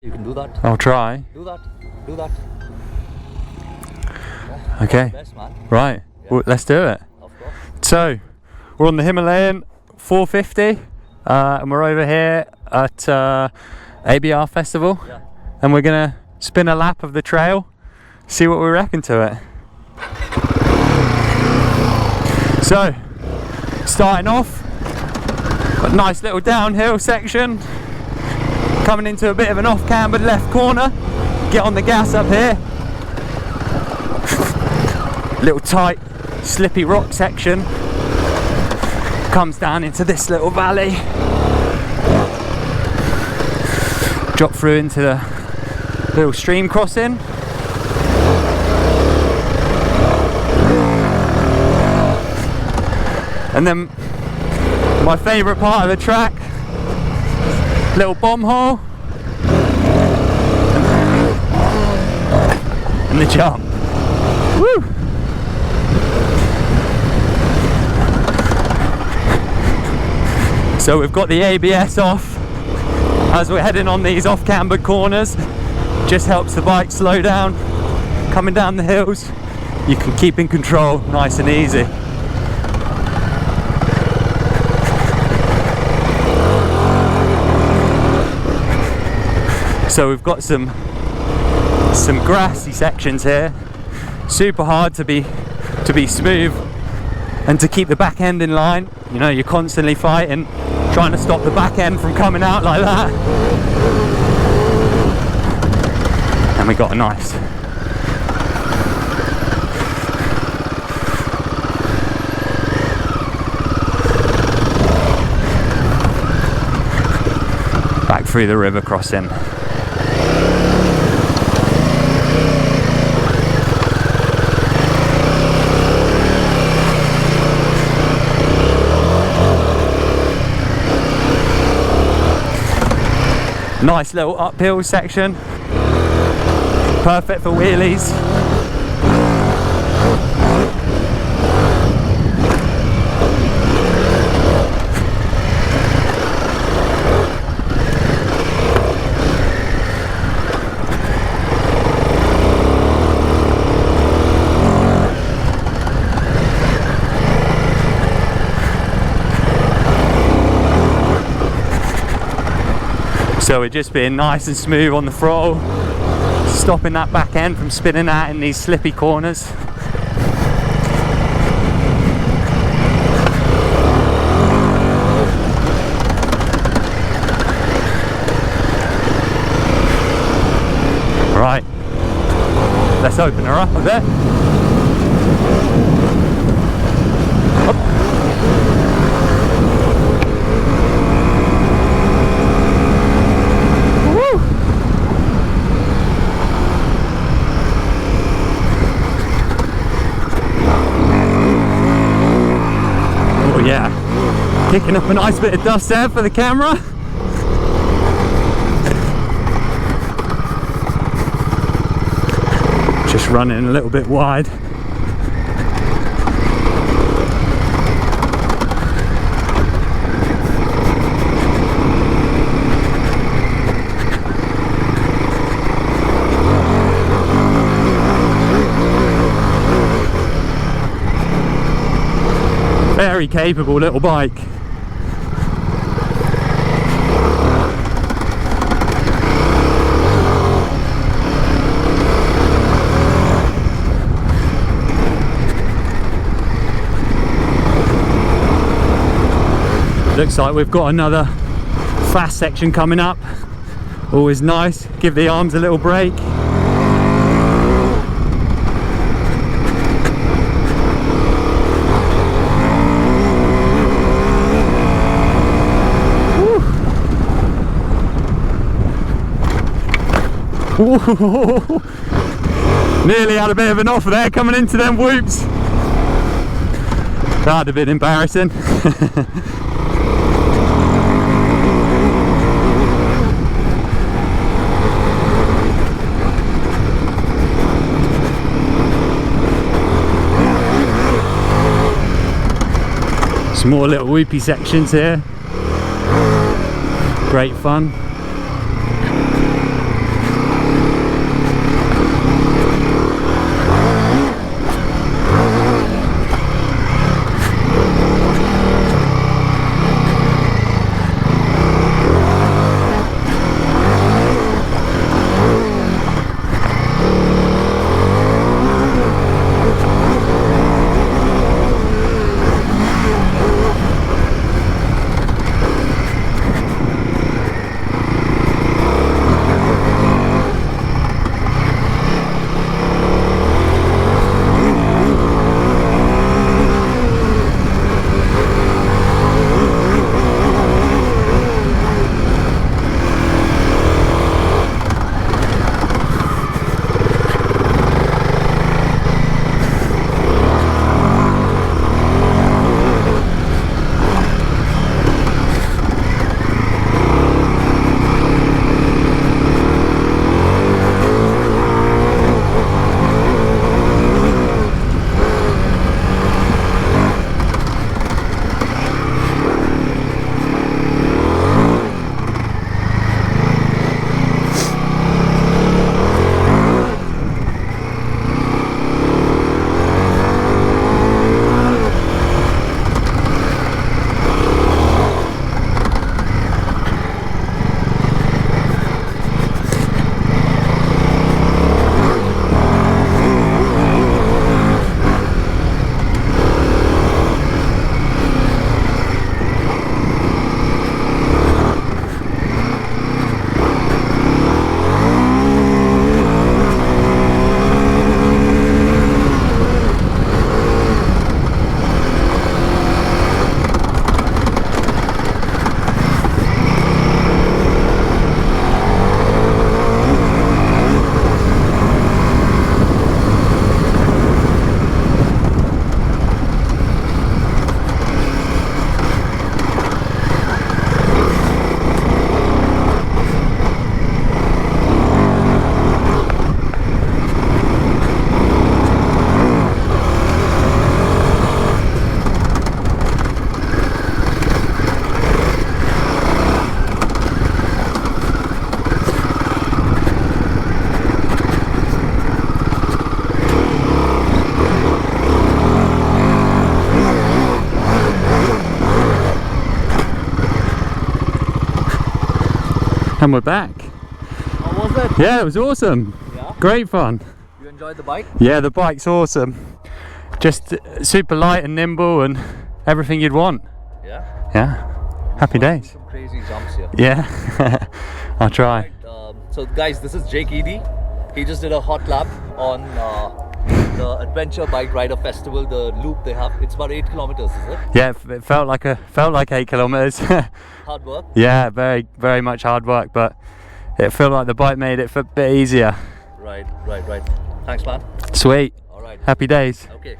You can do that. I'll try. Do that. Do that. Okay. Best, man. Right. Yeah. Well, let's do it. Of course. So, we're on the Himalayan 450, and we're over here at ABR Festival, Yeah. and we're gonna spin a lap of the trail, see what we reckon to it. So, starting off, a nice little downhill section, coming into a bit of an off-cambered left corner. Get on the gas up here. Little tight, slippy rock section. Comes down into this little valley. Drop through into the little stream crossing. And then my favourite part of the track, little bomb hole and the jump. Woo! So we've got the ABS off as we're heading on these off-cambered corners. Just helps the bike slow down. Coming down the hills, you can keep in control nice and easy. So we've got some grassy sections here. Super hard to be smooth and to keep the back end in line. You know, you're constantly fighting, trying to stop the back end from coming out like that. And we got a nice back through the river crossing. Nice little uphill section, perfect for wheelies. So we're just being nice and smooth on the throttle, stopping that back end from spinning out in these slippy corners. Right, let's open her up a bit. Up. Yeah, kicking up a nice bit of dust there for the camera. Just running a little bit wide. Very capable little bike. Looks like we've got another fast section coming up. Always nice, give the arms a little break. Nearly had a bit of an off there coming into them whoops. That'd have been embarrassing. Some more little whoopy sections here. Great fun. And we're back. How was it? Yeah, it was awesome. Yeah? Great fun. You enjoyed the bike? Yeah, the bike's awesome. Just super light and nimble and everything you'd want. Yeah? Yeah. Happy days. Some crazy jumps here. Yeah. I'll try. Right, so guys, this is Jake Edey. He just did a hot lap on the Adventure Bike Rider Festival, the loop they have. It's about 8 kilometers, is it? Yeah, it felt like 8 kilometers. Hard work? Yeah, very much hard work, but it felt like the bike made it a bit easier. Right. Thanks, man. Sweet. All right. Happy days. Okay.